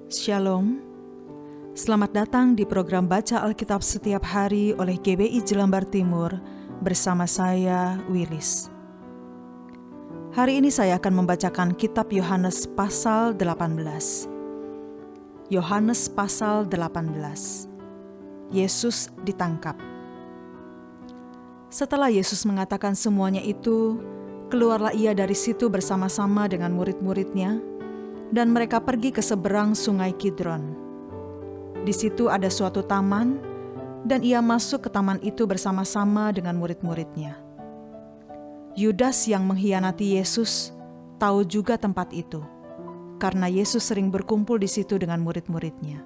Shalom, selamat datang di program Baca Alkitab Setiap Hari oleh GBI Jelambar Timur bersama saya, Willis. Hari ini saya akan membacakan kitab Yohanes pasal 18. Yohanes pasal 18. Yesus ditangkap. Setelah Yesus mengatakan semuanya itu, keluarlah ia dari situ bersama-sama dengan murid-muridnya, dan mereka pergi ke seberang sungai Kidron. Di situ ada suatu taman, dan ia masuk ke taman itu bersama-sama dengan murid-muridnya. Yudas yang mengkhianati Yesus tahu juga tempat itu, karena Yesus sering berkumpul di situ dengan murid-muridnya.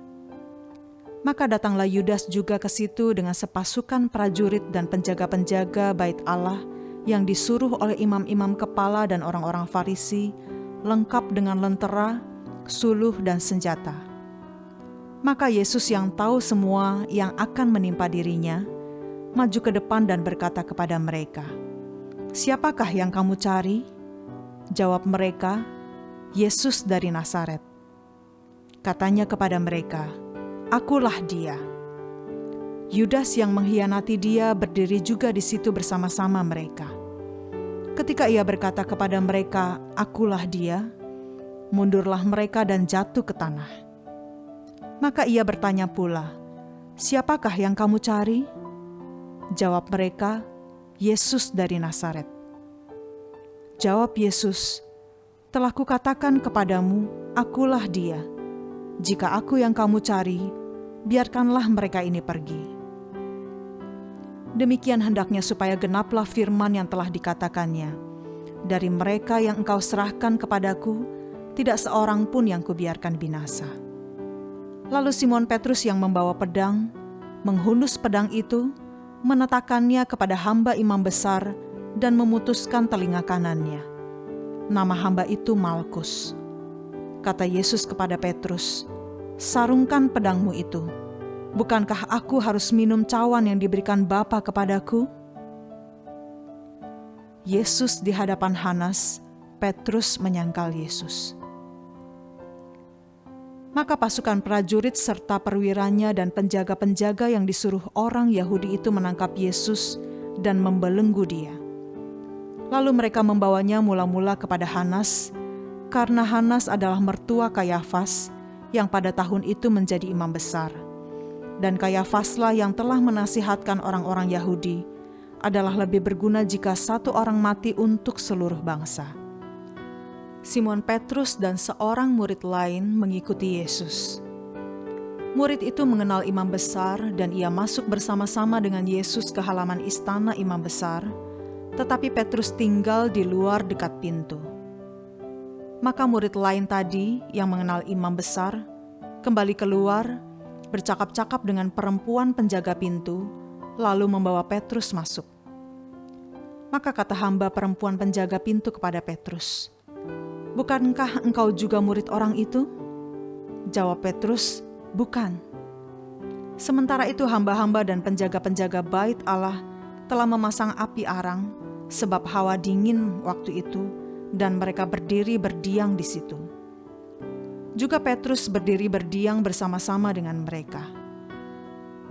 Maka datanglah Yudas juga ke situ dengan sepasukan prajurit dan penjaga-penjaga bait Allah yang disuruh oleh imam-imam kepala dan orang-orang Farisi, lengkap dengan lentera, suluh, dan senjata. Maka Yesus yang tahu semua yang akan menimpa dirinya, maju ke depan dan berkata kepada mereka, "Siapakah yang kamu cari?" Jawab mereka, "Yesus dari Nazaret." Katanya kepada mereka, "Akulah dia." Yudas yang mengkhianati dia berdiri juga di situ bersama-sama mereka. Ketika ia berkata kepada mereka, "Akulah dia," mundurlah mereka dan jatuh ke tanah. Maka ia bertanya pula, "Siapakah yang kamu cari?" Jawab mereka, "Yesus dari Nazaret." Jawab Yesus, "Telah kukatakan kepadamu, akulah dia. Jika aku yang kamu cari, biarkanlah mereka ini pergi." Demikian hendaknya supaya genaplah firman yang telah dikatakannya, "Dari mereka yang engkau serahkan kepadaku, tidak seorang pun yang kubiarkan binasa." Lalu Simon Petrus yang membawa pedang, menghunus pedang itu, menetakannya kepada hamba imam besar dan memutuskan telinga kanannya. Nama hamba itu Malkus. Kata Yesus kepada Petrus, "Sarungkan pedangmu itu. Bukankah aku harus minum cawan yang diberikan Bapa kepadaku?" Yesus di hadapan Hanas, Petrus menyangkal Yesus. Maka pasukan prajurit serta perwiranya dan penjaga-penjaga yang disuruh orang Yahudi itu menangkap Yesus dan membelenggu dia. Lalu mereka membawanya mula-mula kepada Hanas, karena Hanas adalah mertua Kayafas yang pada tahun itu menjadi imam besar. Dan Kayafaslah yang telah menasihatkan orang-orang Yahudi, adalah lebih berguna jika satu orang mati untuk seluruh bangsa. Simon Petrus dan seorang murid lain mengikuti Yesus. Murid itu mengenal imam besar dan ia masuk bersama-sama dengan Yesus ke halaman istana imam besar, tetapi Petrus tinggal di luar dekat pintu. Maka murid lain tadi yang mengenal imam besar kembali keluar, bercakap-cakap dengan perempuan penjaga pintu, lalu membawa Petrus masuk. Maka kata hamba perempuan penjaga pintu kepada Petrus, "Bukankah engkau juga murid orang itu?" Jawab Petrus, "Bukan." Sementara itu hamba-hamba dan penjaga-penjaga bait Allah telah memasang api arang, sebab hawa dingin waktu itu, dan mereka berdiri berdiam di situ. Juga Petrus berdiri berdiam bersama-sama dengan mereka.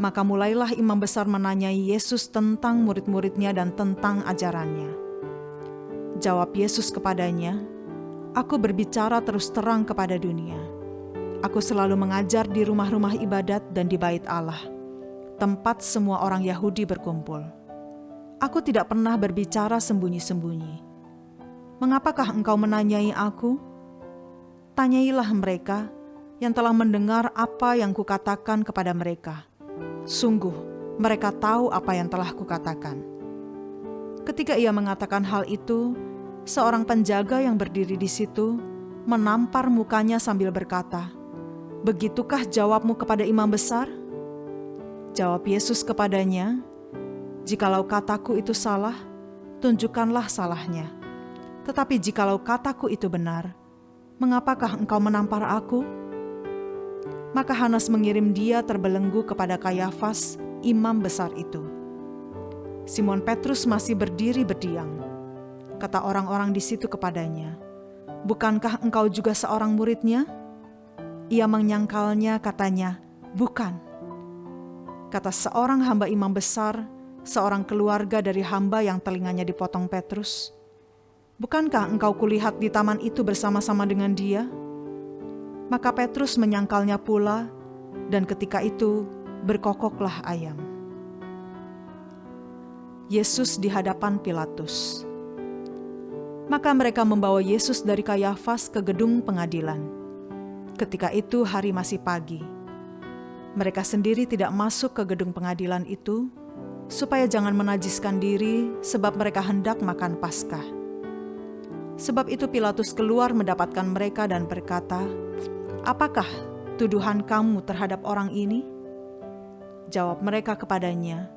Maka mulailah imam besar menanyai Yesus tentang murid-muridnya dan tentang ajarannya. Jawab Yesus kepadanya, "Aku berbicara terus terang kepada dunia. Aku selalu mengajar di rumah-rumah ibadat dan di bait Allah, tempat semua orang Yahudi berkumpul. Aku tidak pernah berbicara sembunyi-sembunyi. Mengapakah engkau menanyai aku? Tanyailah mereka yang telah mendengar apa yang kukatakan kepada mereka. Sungguh, mereka tahu apa yang telah kukatakan." Ketika ia mengatakan hal itu, seorang penjaga yang berdiri di situ menampar mukanya sambil berkata, "Begitukah jawabmu kepada imam besar?" Jawab Yesus kepadanya, "Jikalau kataku itu salah, tunjukkanlah salahnya. Tetapi jikalau kataku itu benar, mengapakah engkau menampar aku?" Maka Hanas mengirim dia terbelenggu kepada Kayafas, imam besar itu. Simon Petrus masih berdiri berdiam. Kata orang-orang di situ kepadanya, "Bukankah engkau juga seorang muridnya?" Ia menyangkalnya, katanya, "Bukan." Kata seorang hamba imam besar, seorang keluarga dari hamba yang telinganya dipotong Petrus, "Bukankah engkau kulihat di taman itu bersama-sama dengan dia?" Maka Petrus menyangkalnya pula, dan ketika itu berkokoklah ayam. Yesus di hadapan Pilatus. Maka mereka membawa Yesus dari Kayafas ke gedung pengadilan. Ketika itu hari masih pagi. Mereka sendiri tidak masuk ke gedung pengadilan itu, supaya jangan menajiskan diri, sebab mereka hendak makan Paskah. Sebab itu Pilatus keluar mendapatkan mereka dan berkata, "Apakah tuduhan kamu terhadap orang ini?" Jawab mereka kepadanya,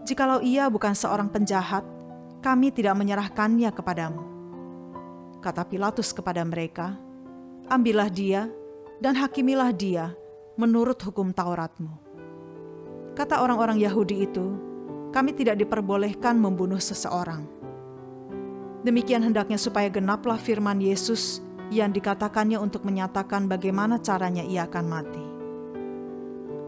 "Jikalau ia bukan seorang penjahat, kami tidak menyerahkannya kepadamu." Kata Pilatus kepada mereka, "Ambillah dia dan hakimilah dia menurut hukum Tauratmu." Kata orang-orang Yahudi itu, "Kami tidak diperbolehkan membunuh seseorang." Demikian hendaknya supaya genaplah firman Yesus yang dikatakannya untuk menyatakan bagaimana caranya ia akan mati.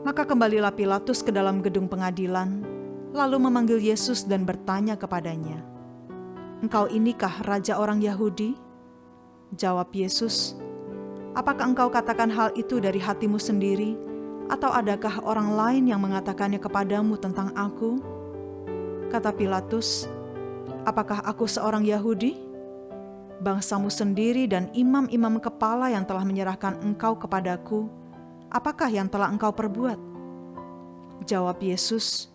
Maka kembalilah Pilatus ke dalam gedung pengadilan, lalu memanggil Yesus dan bertanya kepadanya, "Engkau inikah raja orang Yahudi?" Jawab Yesus, "Apakah engkau katakan hal itu dari hatimu sendiri, atau adakah orang lain yang mengatakannya kepadamu tentang aku?" Kata Pilatus, "Apakah aku seorang Yahudi? Bangsamu sendiri dan imam-imam kepala yang telah menyerahkan engkau kepadaku, apakah yang telah engkau perbuat?" Jawab Yesus,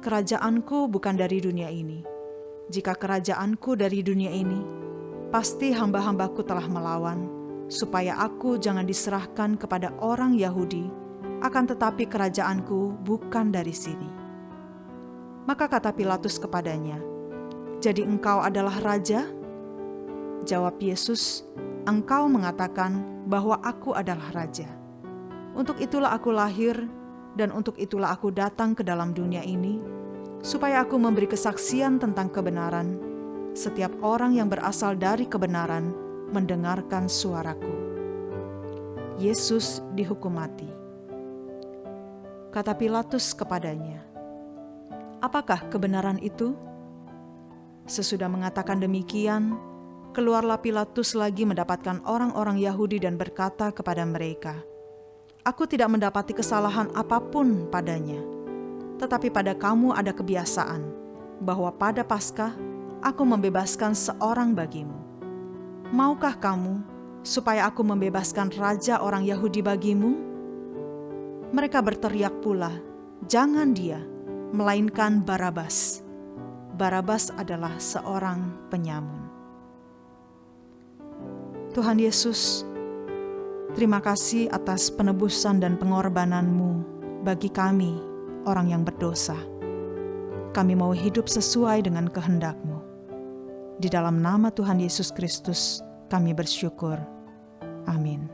"Kerajaanku bukan dari dunia ini. Jika kerajaanku dari dunia ini, pasti hamba-hambaku telah melawan, supaya aku jangan diserahkan kepada orang Yahudi, akan tetapi kerajaanku bukan dari sini." Maka kata Pilatus kepadanya, "Jadi engkau adalah raja?" Jawab Yesus, "Engkau mengatakan bahwa aku adalah raja. Untuk itulah aku lahir, dan untuk itulah aku datang ke dalam dunia ini, supaya aku memberi kesaksian tentang kebenaran. Setiap orang yang berasal dari kebenaran mendengarkan suaraku." Yesus dihukum mati. Kata Pilatus kepadanya, "Apakah kebenaran itu?" Sesudah mengatakan demikian, keluarlah Pilatus lagi mendapatkan orang-orang Yahudi dan berkata kepada mereka, "Aku tidak mendapati kesalahan apapun padanya. Tetapi pada kamu ada kebiasaan, bahwa pada Paskah aku membebaskan seorang bagimu. Maukah kamu supaya aku membebaskan raja orang Yahudi bagimu?" Mereka berteriak pula, "Jangan dia, melainkan Barabas." Barabas adalah seorang penyamun. Tuhan Yesus, terima kasih atas penebusan dan pengorbanan-Mu bagi kami, orang yang berdosa. Kami mau hidup sesuai dengan kehendak-Mu. Di dalam nama Tuhan Yesus Kristus, kami bersyukur. Amin.